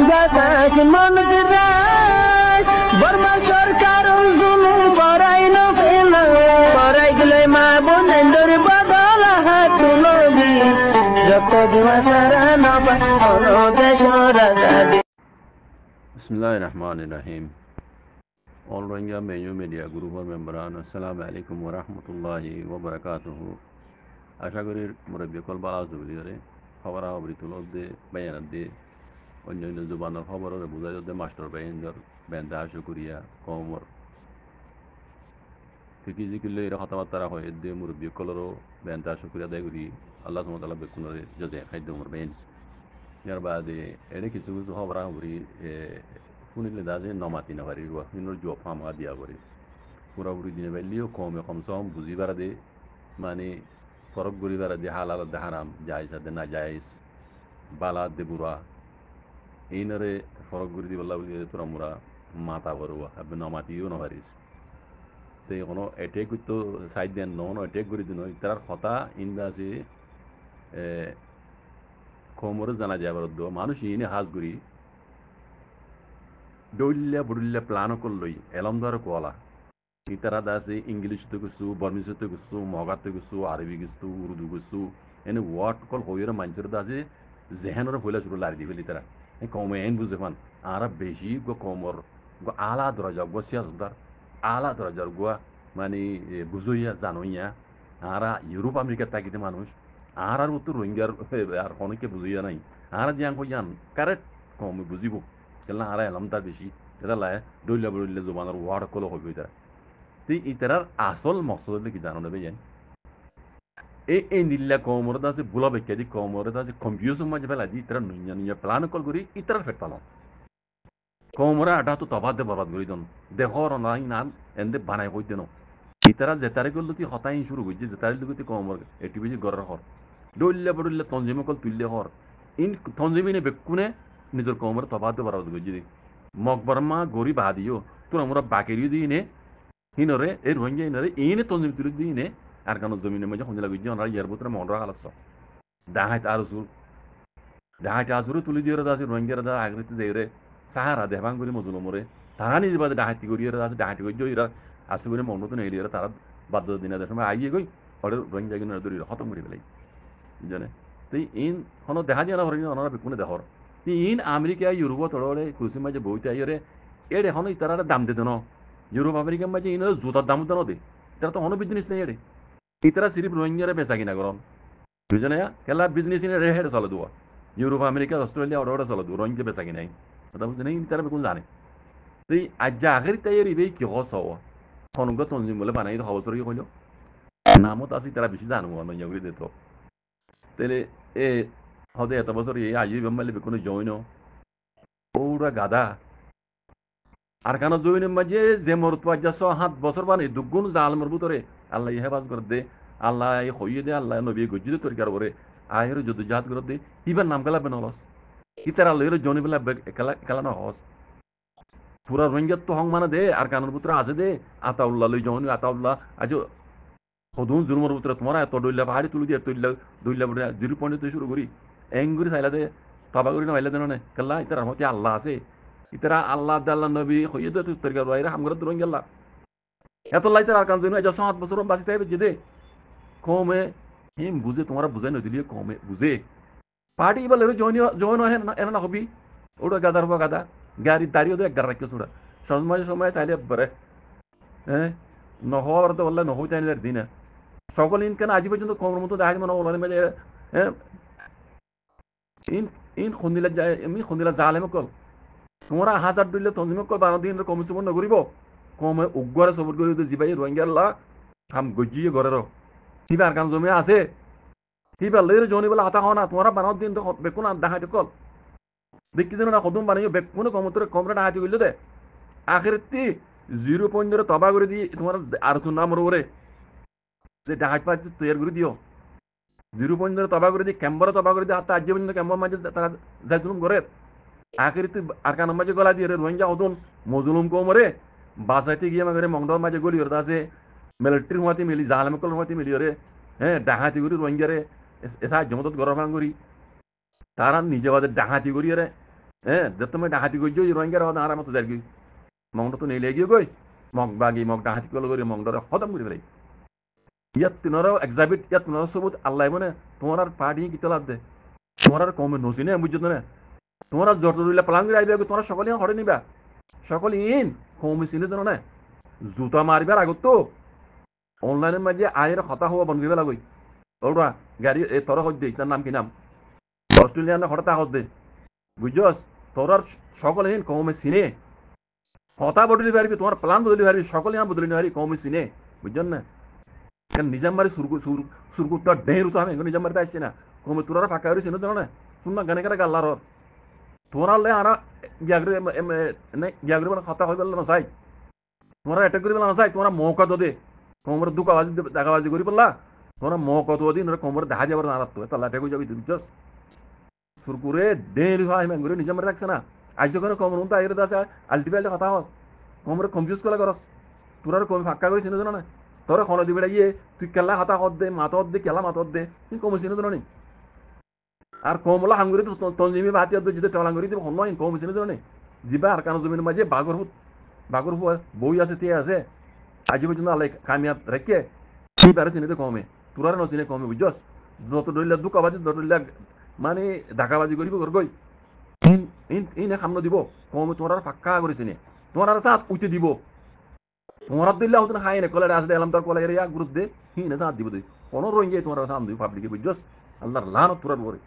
বাতাস মন দিরাই বর্মা সরকার জুলুম করাই না ফেলা করাই গেলে মা বোনের বদল হাত তুলবি যত দিবা সারা না পালো দেশ রাজা। Bismillahir Rahmanir Rahim. All Rohingya Mayu Media Group memberan, Assalamu alaikum wa rahmatullahi wa barakatuhu. আশা করি মুরব্বী কল বালা জুবিলিরে খবর খবরি তুলতে বায়ান দে অন্যান্য জুবানের খবরের বুঝাই দে মাস্টার বাইনজর বেন্দা আশু করিয়া কমর ফিকি জিকিলে এর কথাবার্তা হয় দে মুরব্বী কলরও বেন্দা আশু করিয়া দেয় করি আল্লাহ সুবহানাহু ওয়া তাআলা বেকুনরে জজে খাদ্য উমর বাইন ইয়ার বাদে এনে কিছু কিছু খবর খবরি শুনিলে দাজে নমাতি না পারি শুনোর জব ফামা দিয়া করি পুরাপুরি দিনে বাইলিও কমে কমসম বুঝিবার দে মানে ফরক গরিবার দে হালাল দে হারাম জায়েজ দে না জায়েজ বালা দে বুড়া এইনরে ফরক গরি দি বল্লা বলি তোরা মুরা মাথা বড়ুয়া আপনি নমাতিও না পারিস তো কোনো এটেক তো সাইড দেন ন এটেক করি দিন তার কথা ইন্দা আছে কোমরে জানা যাবার মানুষ ইনে হাজ করি দৌল্লা বুড়ুল্লা প্লান করলই এলমদার কোয়ালা ইতারা দাসে ইংলিশ তো কিছু বর্মিস তো কিছু মগাতে কিছু আরবি কিছু উর্দু কিছু এনে ওয়ার্ড কল হইয়ের মানুষের দাসে জেহেনের হইলা শুরু লারি দিবে তারা কমে এন বুঝে পান আর বেশি গো কমর গো আলা দরজা গো সিয়াসদার আলা দরজার গোয়া মানে বুঝইয়া জানইয়া আর ইউরোপ আমেরিকার তাকিতে মানুষ আর উত্তর রোহিঙ্গার আর অনেকে বুঝইয়া নাই আর যে আঙ্ক জান কারেক্ট কমে বুঝিব কেলা আর এলাম তার বেশি এটা লাই দৌল্লা বড়িল্লা জবানের ওয়ার্ড কল হইব তারা তুই ইতারার আসল মকসদ কি জানো নেবে জান এই নীলা কমরে আছে বুলা বেকা দি কমরে আছে কম্পিউটার মাঝে ফেলা দি ইতারা নুইয়া নুইয়া প্ল্যান কল করি ইতারার ফেট পালাম কমরে আটা তো তবাদ দে বরবাদ করি দন দেহর নাই নাম এন্দে বানাই কই দেন ইতারা জেতারে গল তুই হতাই শুরু হইছে জেতারে লুগতি কমর এটিবিজি গরর হর দৌল্লা বড়িল্লা তঞ্জিম কল তুললে হর ইন তঞ্জিমিনে বেকুনে নিজের কমরে তবাদ দে বরবাদ করি দি মকবরমা গরি বাদিও তোর আমরা বাকেরিও দিনে হিনরে এই রোহিঙ্গা হিনরে এইনে তঞ্জিম তুলি দিনে আর কানো জমিনের মধ্যে হঞ্জলা গুজি ওনারা ইয়ার ভিতরে মনরা হালাস ডাহাইত আজুর তুলি দিয়ে আছে রোহিঙ্গার দা আগরিতে যাইরে সাহারা দেবাং করি মজুল মরে তারা নিজে বাদে ডাহাইতি করিয়ে আছে ডাহাইতি করি এরা আসু করে মন তো এরিয়া তারা বাধ্য দিন সময় আইয়ে গই ওর রোহিঙ্গা কিনা দূরে খতম করে ফেলাই জানে তুই ইন হনো দেখা যায় না রোহিঙ্গা ওনারা বেকুনে দেখর তুই ইন আমেরিকা ইউরোপ তোড়ে কৃষি মাঝে বইতে আইরে এড়ে হনো তারা দাম দে দেন ইউরোপ আমেরিকার মাঝে ইন জুতার দাম দেন দে তারা তো হনো বিজনেস নেই এড়ে ইতারা সিরিফ রোহিঙ্গারে বেচা কিনা করন বুঝে খেলা বিজনেস ইনে হেডে চলে দেওয়া ইউরোপ আমেরিকা অস্ট্রেলিয়া ওরা চলে দেবো রোহিঙ্গা বেচা কিনাই কথা বুঝে নেই তারা বেকুন জানে তুই আজ আখেরি তাই এর ইবেই কি হস হওয়া খনগ তঞ্জিম বলে বানাই হওয়া সরি কইল নামত আসি তারা বেশি জানো নইয়া করে দিত তাহলে এ হদে এত বছর এই আজই বেমালি বেকুনে জইন ওরা গাদা আর কেন জমিনের মাঝে যে মরতু আজ 7 বছর বানে দুগুণ জালমের ভিতরে আল্লাহ হেফাজ করে দে আল্লাহ হইয়ে দে আল্লাহ নবী গজ্জি দে তরিকার করে আহের যদি জাত করে দে ইবার নাম খেলা বেনলস ইতার আল্লাহ জনি বেলা খেলা না হস পুরা রোহিঙ্গা তো হং মানে দে আর কানের ভিতরে আছে দে আতাউল্লাহ লই জনি আতাউল্লাহ আজ হদুন জুরমর ভিতরে তোমার এত ডইলা পাহাড়ি তুলি দিয়ে দইলা বড় 0.2 শুরু করি এঙ্গুরি চাইলা দে তবা করি না হইলা দেন না খেলা ইতার মতে আল্লাহ আছে ইতারা আল্লাহ আল্লাহ নবী হইয়ে দে তুই তরিকার বাইরে হামগর রোহিঙ্গা এত লাইতে আর কান জন্য 7 বছর বাঁচিতে হবে যে দে কমে হিম বুঝে তোমারা বুঝাই নদিলে কমে বুঝে পার্টি বলে জয়েন হয় এনা না হবি ওটা গাদার হবা গাদা গাড়ির দাঁড়িয়ে তো একগার রাখিও ওটা সময় চাইলে পারে হ্যাঁ নহর তো বললে নহই চাইলে দিন সকল ইনকান আজ পর্যন্ত কমের মতো দেখা মানে ওনার মেলে হ্যাঁ ইন খন্দিলা যায় এমনি খন্দিলা জালে মকল তোমরা 1000 দিলে তঞ্জিম কল 12 দিন কম চুমন নকরিব কমে উগ্গরে সবর করি জিবাই রোহিঙ্গা হাম গজিয়ে ঘরের সিবার কান জমি আছে সিবার লের জনি বলে হাতা হওয়া না তোমারা বানাও দিন তো বেকুন ডাহাইতে কল দেখি যেন না কদম বানিয়ে বেকুনে কমতরে কমরে ডাহাইতে করলে দে আখেরতি 0.0 তবা করে দিয়ে তোমার আর নাম ওরে যে ডাহাইত পাইতে তৈরি করে দিও 0.0 তবা করে দিয়ে ক্যাম্বারে তবা করে দিয়ে হাতে আজ পর্যন্ত ক্যাম্বার মাঝে তারা যাই তুমি ঘরের আখেরতি আর কান মাঝে গলা দিয়ে রোহিঙ্গা হদুন মজলুম কমরে বাসাইতে গিয়ে আমাদের মংডল মাঝে গলি ওর আছে মিলিটারি হওয়াতে মিলি জাহালামকল হওয়াতে মিলি ওরে হ্যাঁ ডাহাতি করি রোহিঙ্গারে এসা জমত গরম করি তারা নিজে বাদে ডাহাতি করি রে যে তুমি ডাহাতি গই রোহিঙ্গার হদ আর মতো যাই মংটা তো নেই লেগে গই মগ বাগি মগ ডাহাতি কল করি মগ ডরে খতম করে ফেলাই ইয়াত তিনরাও এক্সাবিট ইয়াত তিনরাও সবুত আল্লাহ মানে তোমার আর পার্টি কি তলাত দে তোমার আর কমে নসিনে বুঝছো না তোমার আর যত রইলা প্লান করে আইবে তোমার সকলে হরে নিবা সকলে ইন কমে চিনে জানো না জুতা মারিবার আগত তো অনলাইনের মাঝে আয়ের কথা হওয়া বন্ধ করে লাগই ওরা গাড়ি তোর হদ দে তার নাম কি নাম অস্ট্রেলিয়ান হঠাৎ হদ দে বুঝছস তোর আর সকলে ইন কমে চিনে কথা বদলি পারবি তোমার প্ল্যান বদলি পারবি সকলে বদলি পারবি কমে চিনে বুঝছেন না কারণ নিজামবাড়ি সুরকুত্তা ডেঁড়ু তো আমি নিজামবাড়িতে আসছি না কমে তোরা ফাঁকা হয়েছি না জানো না শুন না গানে কারা গাল্লার তোরা লে আর গিয়াগরি মানে কথা হয়ে গেল না চাই তোমরা অ্যাটাক করি পেলা না চাই তোমরা মৌকা তো দে কোমরে দুকাবাজি দাগাবাজি করি পেলা তোমরা মৌকা তো দিন কোমরে দেখা যাবার না রাখতো তাহলে অ্যাটাক হয়ে যাবি বুঝছস সুরকুরে ডেঁড়ু হয় মেঙ্গুরি নিজামবাড়ি রাখছে না আজ যখন কমর উন্তা আইরে আছে আলটিমেটলি কথা হস কোমরে কনফিউজ করে করস তোরা কমে ফাঁকা করে চিনে জানো না তোরা খন দিবে ইয়ে তুই কেলা হাতা হত দে মাতত দে কেলা মাতত দে তুই কমে চিনে জানো নি আর কমলা হাঙ্গুরি তো তঞ্জিমি ভাতি যদি টলাঙ্গুরি দিব হন কমে চিনে জানো নি যিবা আর কান জমির মাঝে বাগরফু বই আছে তে আছে আজি পর্যন্ত আল্লাহ কামিয়াব রেখে তুই তারা চিনিতে কমে তোরা নচিনে কমে বুঝছস যত ধরলে দুকাবাজি যত ধরলে মানে ঢাকাবাজি করিব গই ইন সামনে দিব কমে তোমার ফাঁকা করে চিনে তোমার আর সাত উঠে দিব তোমার দিল্লা হতো না খাই না কলে আসলে এলাম তার কলে গুরুত্ব দে হিনে সাত দিব তুই কোনো রোহিঙ্গা তোমার সামনে দিব পাবলিকে বুঝছস আল্লাহর লানত তোরার পরে